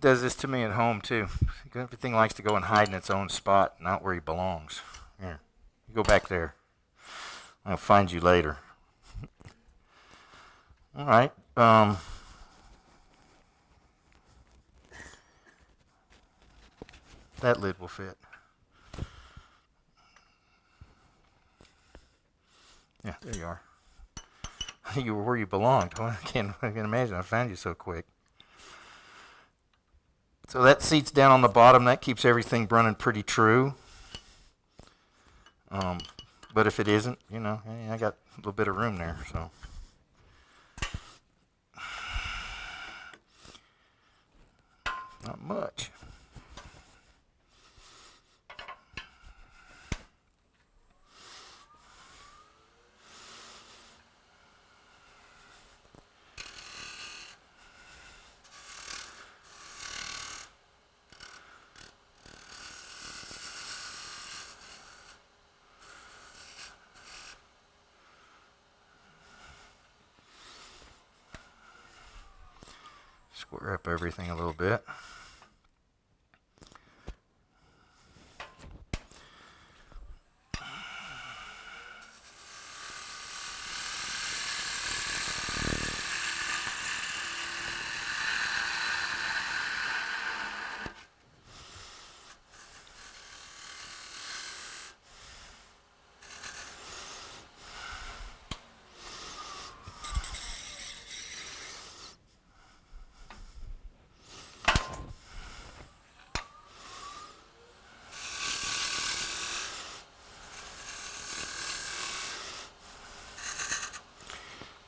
does this to me at home too. Everything likes to go and hide in its own spot, not where he belongs. Here, you go back there. I'll find you later. All right. That lid will fit. Yeah, there you are. You were where you belonged. I can imagine I found you so quick. So that seat's down on the bottom. That keeps everything running pretty true. But if it isn't, you know, I got a little bit of room there. So. Not much. Square up everything a little bit.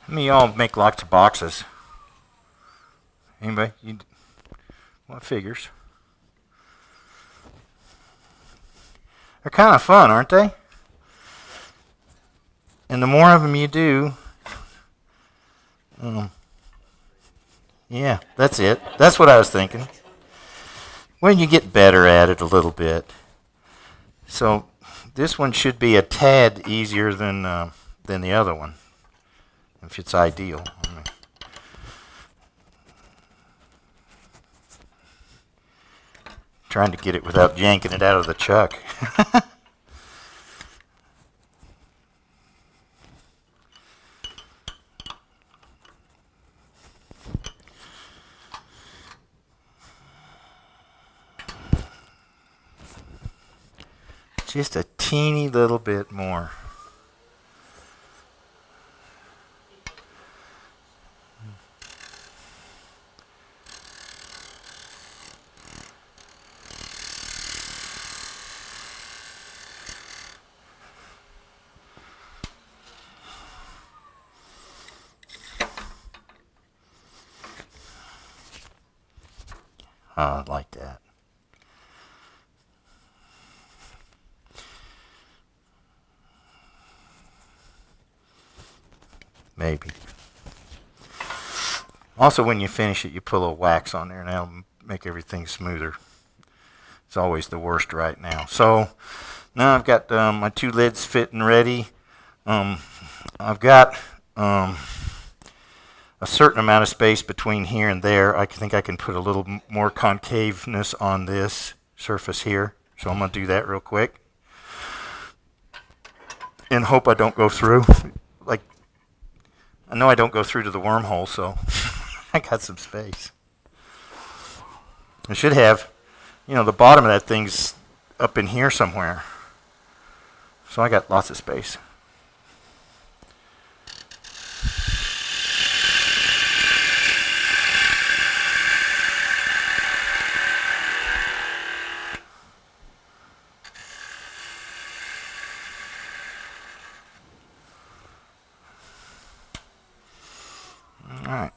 I mean, y'all make lots of boxes. Anybody? What figures? They're kind of fun, aren't they? And the more of them you do, yeah, that's it. That's what I was thinking. When you get better at it a little bit. So this one should be a tad easier than the other one. If it's ideal. Trying to get it without yanking it out of the chuck. Just a teeny little bit more. I like that. Maybe. Also, when you finish it, you put a little wax on there, and that'll make everything smoother. It's always the worst right now. So now I've got my two lids fitting ready. I've got a certain amount of space between here and there. I think I can put a little more concaveness on this surface here. So I'm going to do that real quick. And hope I don't go through. Like, I know I don't go through to the wormhole, so I got some space. I should have, you know, the bottom of that thing's up in here somewhere. So I got lots of space. All right.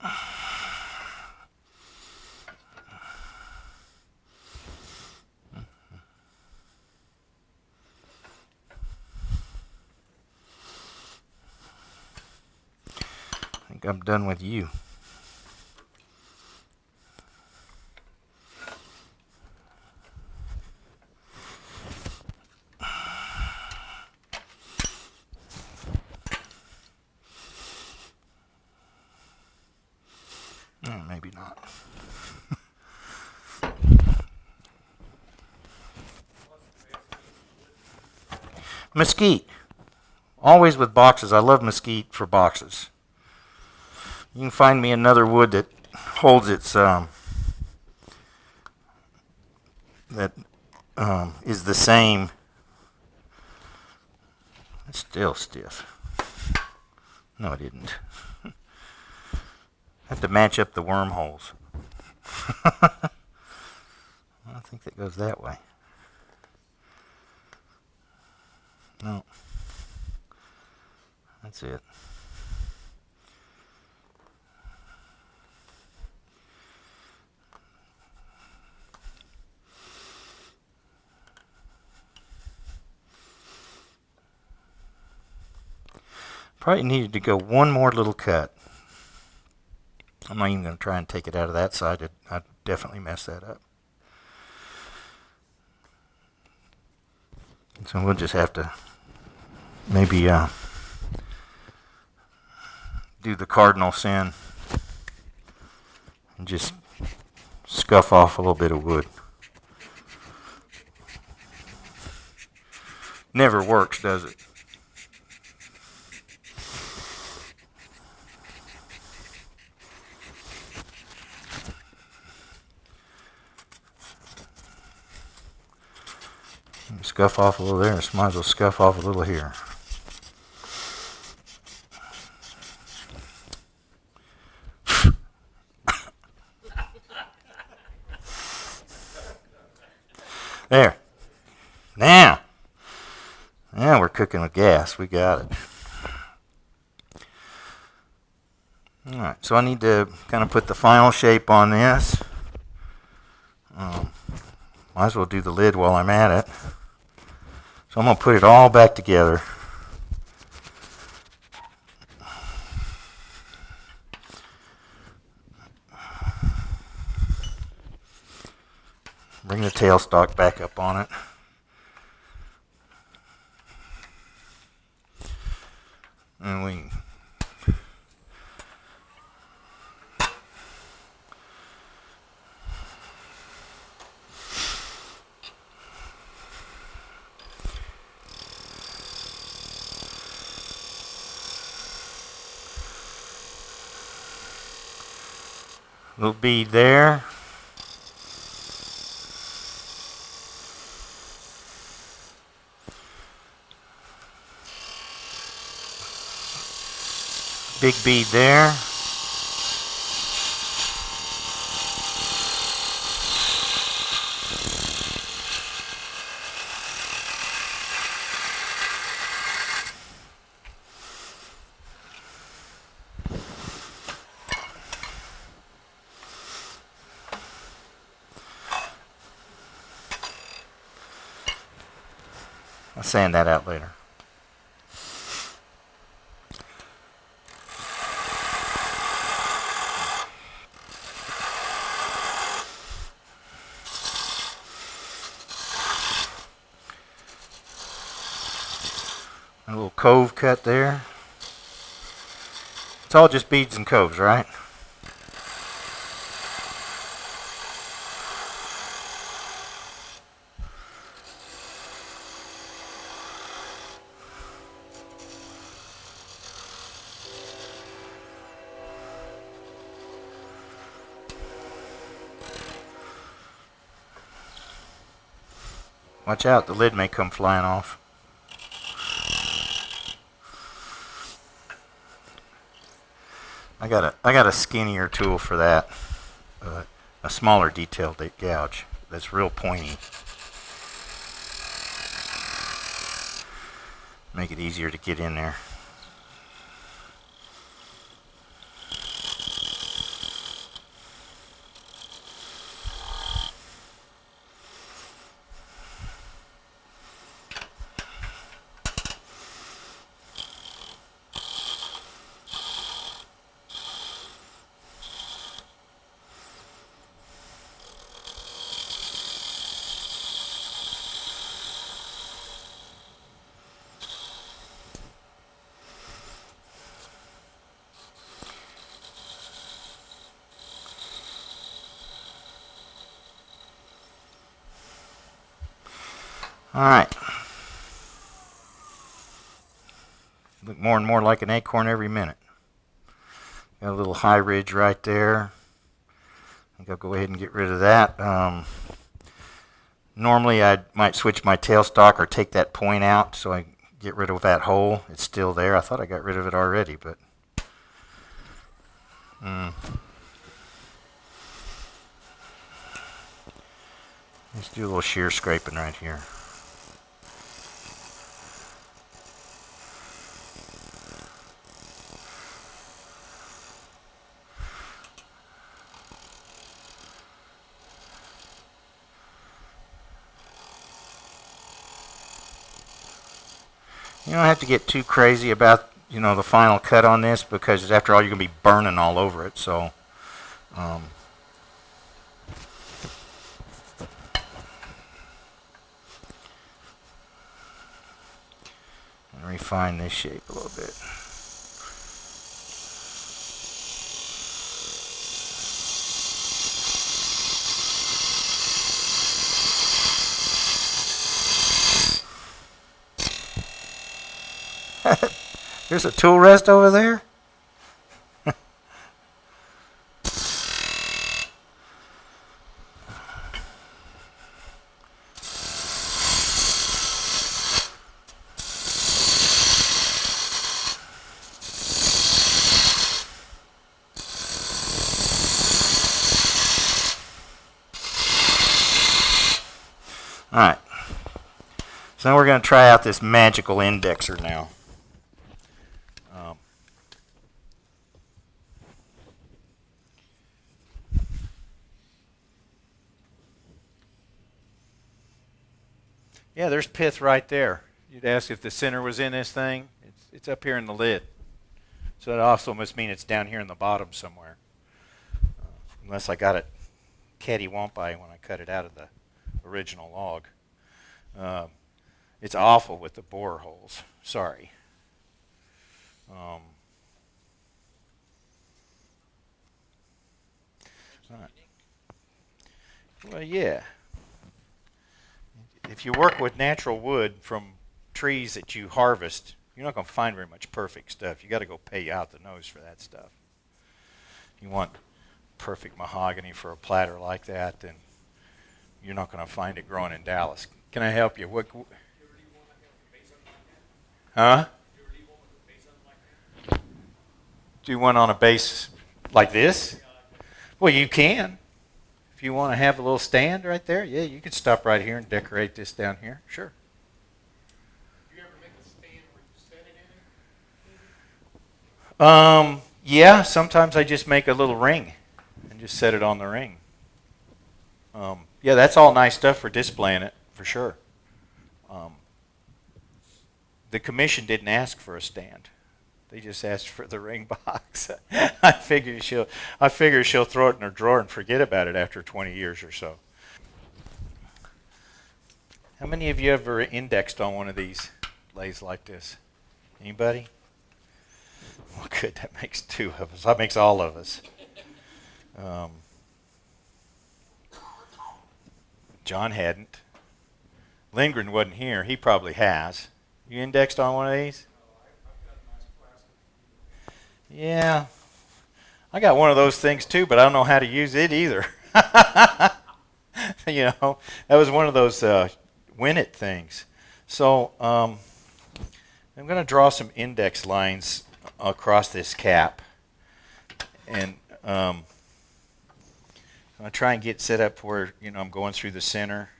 I think I'm done with you. not. Mesquite. Always with boxes. I love mesquite for boxes. You can find me another wood that holds its is the same. It's still stiff. No, it didn't. I have to match up the wormholes. I think that goes that way. No. That's it. Probably needed to go one more little cut. I'm not even going to try and take it out of that side. I'd definitely mess that up. So we'll just have to maybe do the cardinal sin and just scuff off a little bit of wood. Never works, does it? Scuff off a little there, and might as well scuff off a little here. There. Now we're cooking with gas. We got it. Alright, so I need to kind of put the final shape on this. Might as well do the lid while I'm at it. So I'm going to put it all back together. Bring the tailstock back up on it. And we little bead there. Big bead there. I'll sand that out later. A little cove cut there. It's all just beads and coves, right? Watch out, the lid may come flying off. I got a skinnier tool for that, a smaller detailed gouge that's real pointy. Make it easier to get in there. All right. Look more and more like an acorn every minute. Got a little high ridge right there. I think I'll go ahead and get rid of that. Normally I might switch my tailstock or take that point out so I get rid of that hole. It's still there. I thought I got rid of it already, but let's do a little shear scraping right here. You don't have to get too crazy about, the final cut on this, because after all, you're going to be burning all over it. So, refine this shape a little bit. There's a tool rest over there. All right. So now we're going to try out this magical indexer now. Yeah, there's pith right there. You'd ask if the center was in this thing. It's up here in the lid. So that also must mean it's down here in the bottom somewhere. Unless I got it cattywampy when I cut it out of the original log. It's awful with the bore holes. Sorry. All right. Well, yeah. If you work with natural wood from trees that you harvest, you're not going to find very much perfect stuff. You got to go pay out the nose for that stuff. You want perfect mahogany for a platter like that, then you're not going to find it growing in Dallas. Can I help you? Huh? Do one on a base like this? Well, you can. If you want to have a little stand right there, yeah, you could stop right here and decorate this down here. Sure. Do you ever make a stand where you set it in it? Yeah, sometimes I just make a little ring and just set it on the ring. Yeah, that's all nice stuff for displaying it, for sure. The commission didn't ask for a stand. They just asked for the ring box. I figure she'll throw it in her drawer and forget about it after 20 years or so. How many of you ever indexed on one of these lathes like this? Anybody? Well, good. That makes two of us. That makes all of us. John hadn't. Lindgren wasn't here. He probably has. You indexed on one of these? Yeah, I got one of those things too, but I don't know how to use it either. That was one of those win it things. So I'm going to draw some index lines across this cap, and I'm going to try and get set up where I'm going through the center.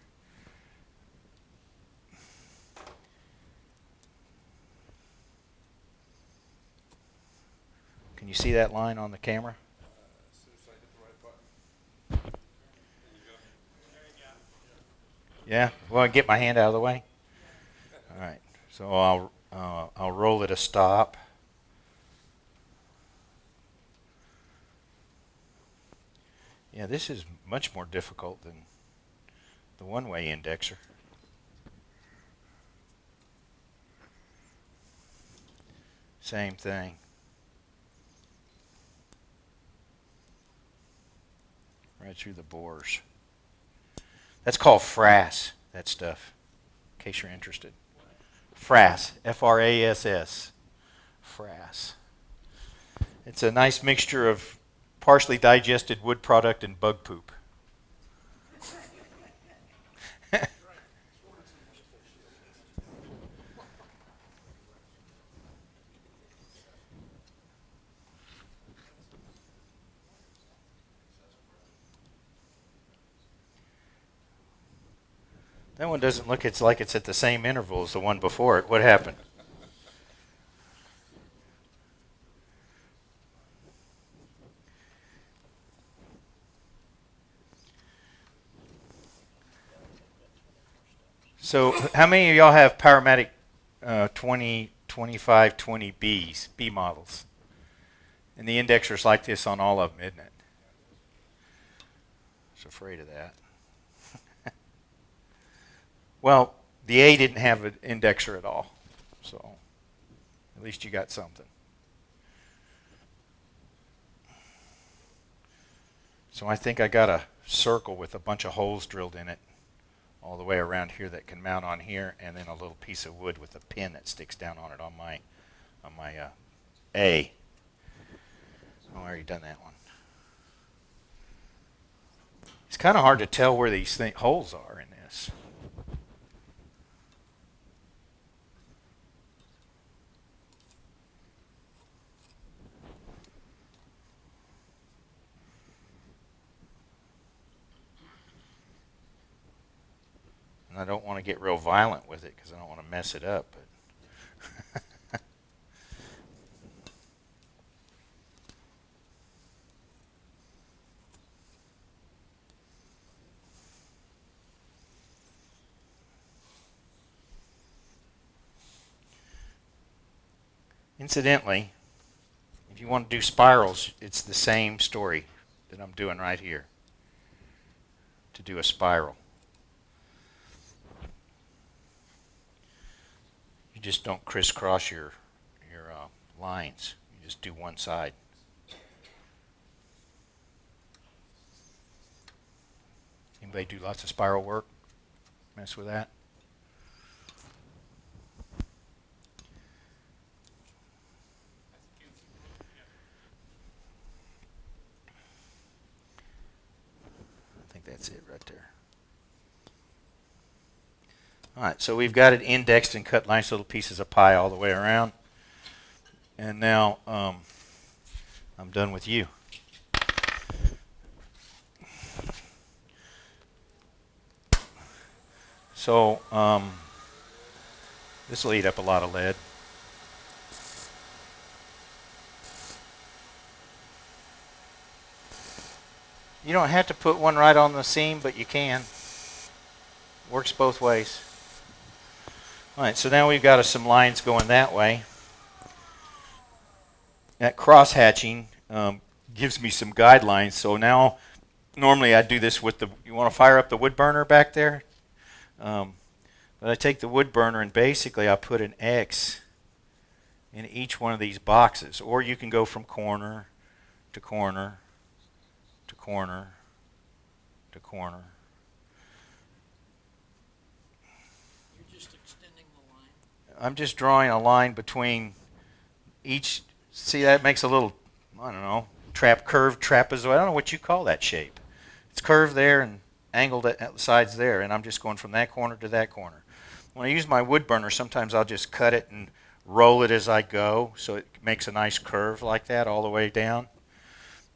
Can you see that line on the camera? As soon as I hit the right button. Yeah. Well, get my hand out of the way. All right. So I'll roll it a stop. Yeah, this is much more difficult than the one-way indexer. Same thing. Right through the bores. That's called frass, that stuff. case you're interested. Frass, F-R-A-S-S, frass. It's a nice mixture of partially digested wood product and bug poop. That one doesn't look, it's like it's at the same interval as the one before it. What happened? So how many of y'all have Powermatic 20, 25, 20Bs, B models? And the indexer's like this on all of them, isn't it? I was afraid of that. Well, the A didn't have an indexer at all, so at least you got something. So I think I got a circle with a bunch of holes drilled in it all the way around here that can mount on here, and then a little piece of wood with a pin that sticks down on it on my A. Oh, I already done that one. It's kind of hard to tell where these holes are in this. And I don't want to get real violent with it because I don't want to mess it up. But incidentally, if you want to do spirals, it's the same story that I'm doing right here to do a spiral. You just don't crisscross your lines. You just do one side. Anybody do lots of spiral work? Mess with that? I think that's it right there. All right, so we've got it indexed and cut nice little pieces of pie all the way around. And now I'm done with you. So this will eat up a lot of lead. You don't have to put one right on the seam, but you can. Works both ways. All right, so now we've got some lines going that way. That cross hatching gives me some guidelines. So now, normally I do this with the, you want to fire up the wood burner back there? But I take the wood burner and basically I put an X in each one of these boxes. Or you can go from corner to corner to corner to corner. I'm just drawing a line between each. See, that makes a little, I don't know, curved trapezoid. I don't know what you call that shape. It's curved there and angled at the sides there, and I'm just going from that corner to that corner. When I use my wood burner, sometimes I'll just cut it and roll it as I go, so it makes a nice curve like that all the way down.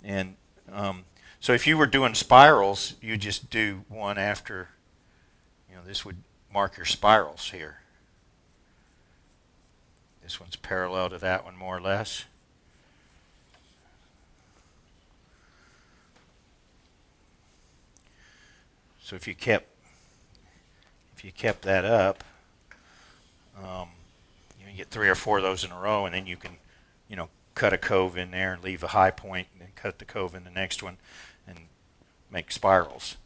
And so if you were doing spirals, you just do one after, this would mark your spirals here. This one's parallel to that one more or less. So if you kept that up, you get 3 or 4 of those in a row, and then you can, cut a cove in there and leave a high point, and then cut the cove in the next one, and make spirals.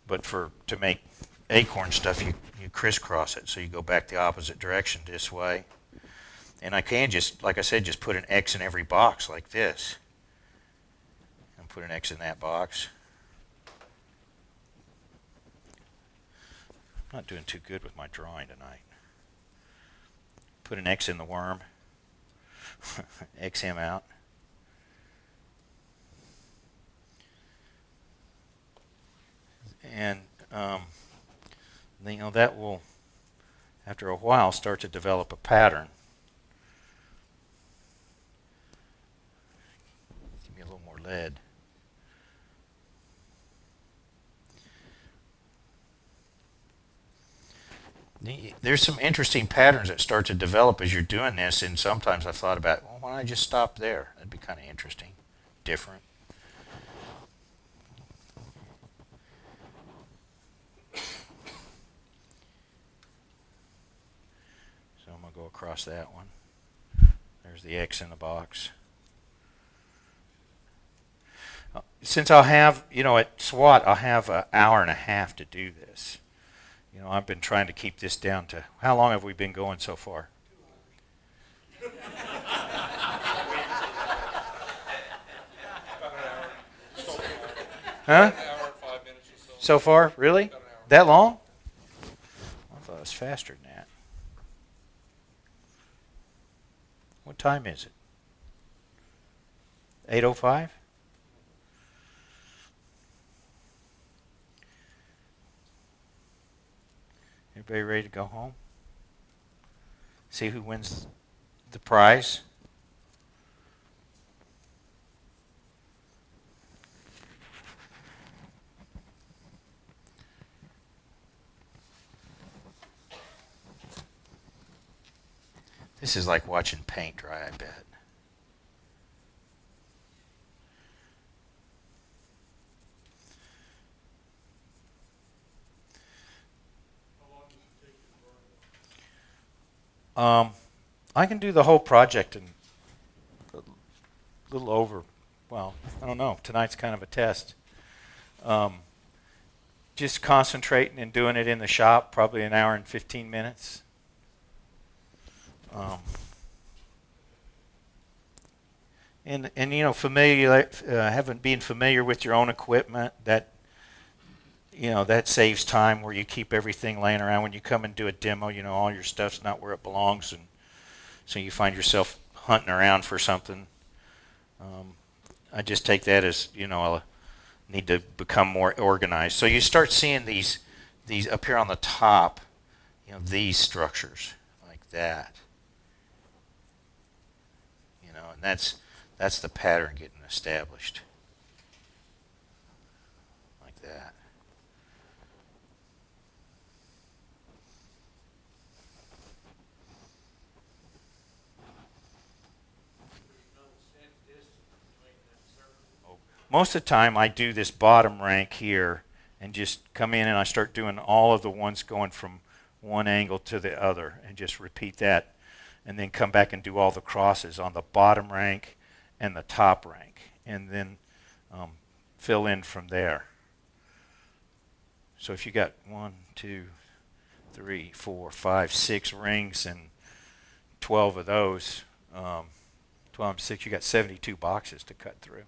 But to make acorn stuff, you crisscross it, so you go back the opposite direction this way. And I can just, like I said, just put an X in every box like this. And put an X in that box. I'm not doing too good with my drawing tonight. Put an X in the worm. X him out. And that will, after a while, start to develop a pattern. Give me a little more lead. There's some interesting patterns that start to develop as you're doing this, and sometimes I've thought about, well, why don't I just stop there? That'd be kind of interesting, different. So I'm going to go across that one. There's the X in the box. Since I'll have, at SWAT, I'll have an hour and a half to do this. I've been trying to keep this down to, how long have we been going so far? Huh? An hour and 5 minutes or so. So far? Really? About an hour. That long? I thought it was faster than that. What time is it? 8:05? Everybody ready to go home? See who wins the prize? This is like watching paint dry, I bet. I can do the whole project in a little over, well, I don't know. Tonight's kind of a test. Just concentrating and doing it in the shop, probably an hour and 15 minutes. Being familiar with your own equipment, that saves time where you keep everything laying around. When you come and do a demo, all your stuff's not where it belongs, and so you find yourself hunting around for something. I just take that as, I need to become more organized. So you start seeing these up here on the top, these structures like that. And that's the pattern getting established. Like that. Most of the time I do this bottom rank here and just come in and I start doing all of the ones going from one angle to the other and just repeat that, and then come back and do all the crosses on the bottom rank and the top rank, and then fill in from there. So if you got 1, 2, 3, 4, 5, 6 rings and 12 of those, 12 and 6, you got 72 boxes to cut through.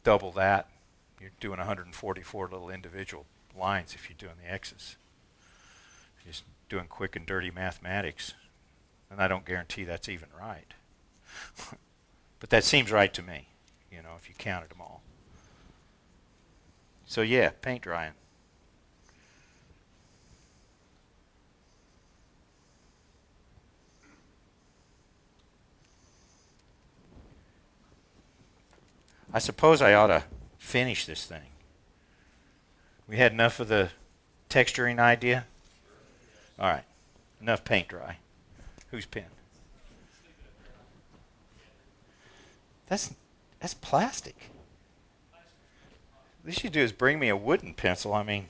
Double that, you're doing 144 little individual lines if you're doing the X's. Just doing quick and dirty mathematics. And I don't guarantee that's even right. But that seems right to me, if you counted them all. So yeah, paint drying. I suppose I ought to finish this thing. We had enough of the texturing idea? All right, enough paint dry. Whose pen? That's plastic. What you should do is bring me a wooden pencil. I mean,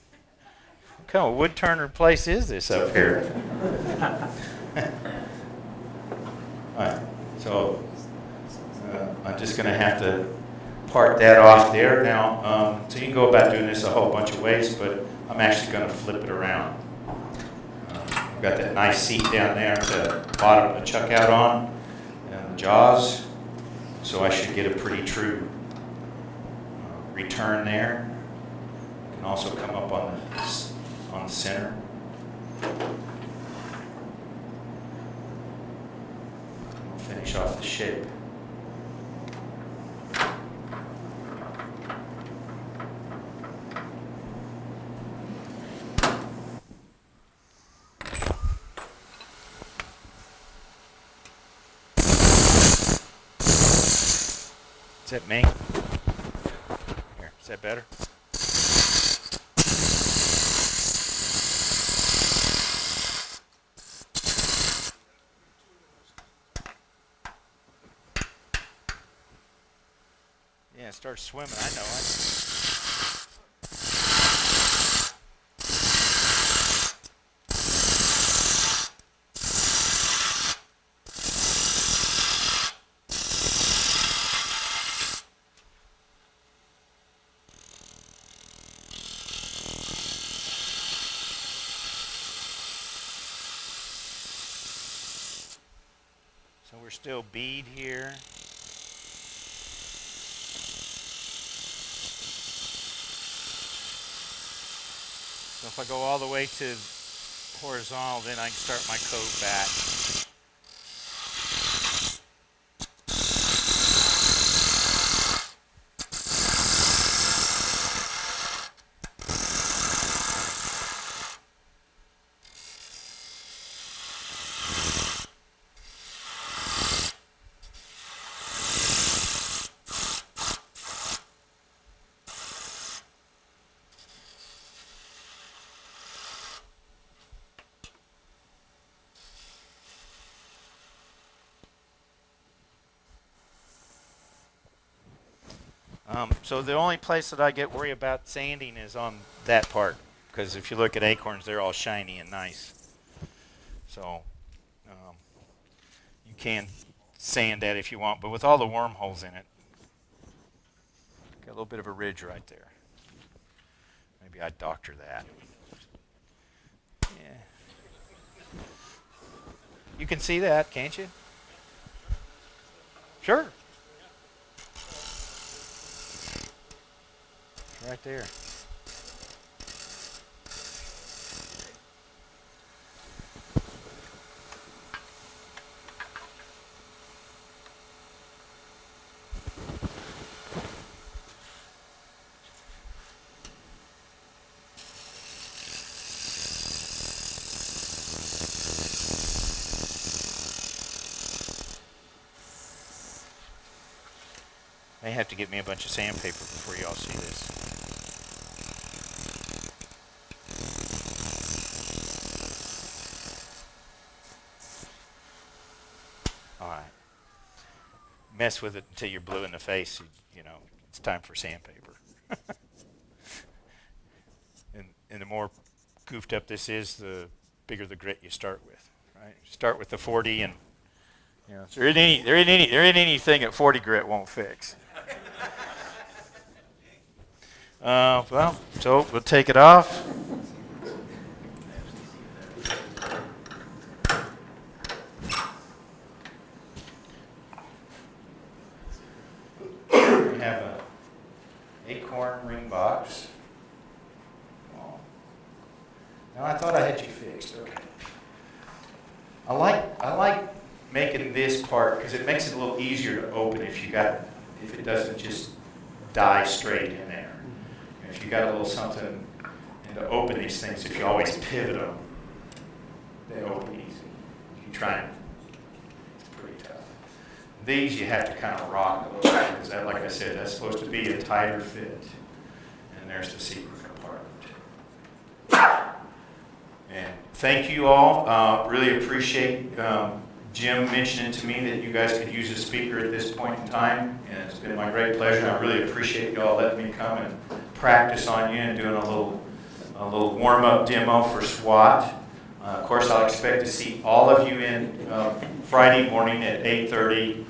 what kind of wood turner place is this up here? All right, so I'm just going to have to part that off there now. So you can go about doing this a whole bunch of ways, but I'm actually going to flip it around. I've got that nice seat down there at the bottom to chuck out on, and the jaws, so I should get a pretty true return there. Can also come up on the center. finish off the shape. Is that me? Here, is that better? Yeah, it starts swimming, I know it. So we're still bead here. So if I go all the way to horizontal, then I can start my cove back. So the only place that I get worried about sanding is on that part, because if you look at acorns, they're all shiny and nice. So you can sand that if you want, but with all the wormholes in it, got a little bit of a ridge right there. Maybe I'd doctor that. Yeah. You can see that, can't you? Sure. Right there. May have to get me a bunch of sandpaper before y'all see this. Mess with it until you're blue in the face. You know, it's time for sandpaper. and the more goofed up this is, the bigger the grit you start with. Right? Start with the 40, and you know, so there ain't anything that 40 grit won't fix. Well, so we'll take it off. Have a Acorn ring box. Oh. Now I thought I had you fixed. Okay. I like making this part because it makes it a little easier to open if it doesn't just die straight in there. If you got a little something, and to open these things, if you always pivot them, they open easy. If you try and these you have to kind of rock a little bit because, that, like I said, that's supposed to be a tighter fit. And there's the secret compartment. And thank you all. Really appreciate Jim mentioning to me that you guys could use a speaker at this point in time. And it's been my great pleasure. I really appreciate y'all letting me come and practice on you and doing a little warm-up demo for SWAT. Of course, I'll expect to see all of you in Friday morning at 8:30.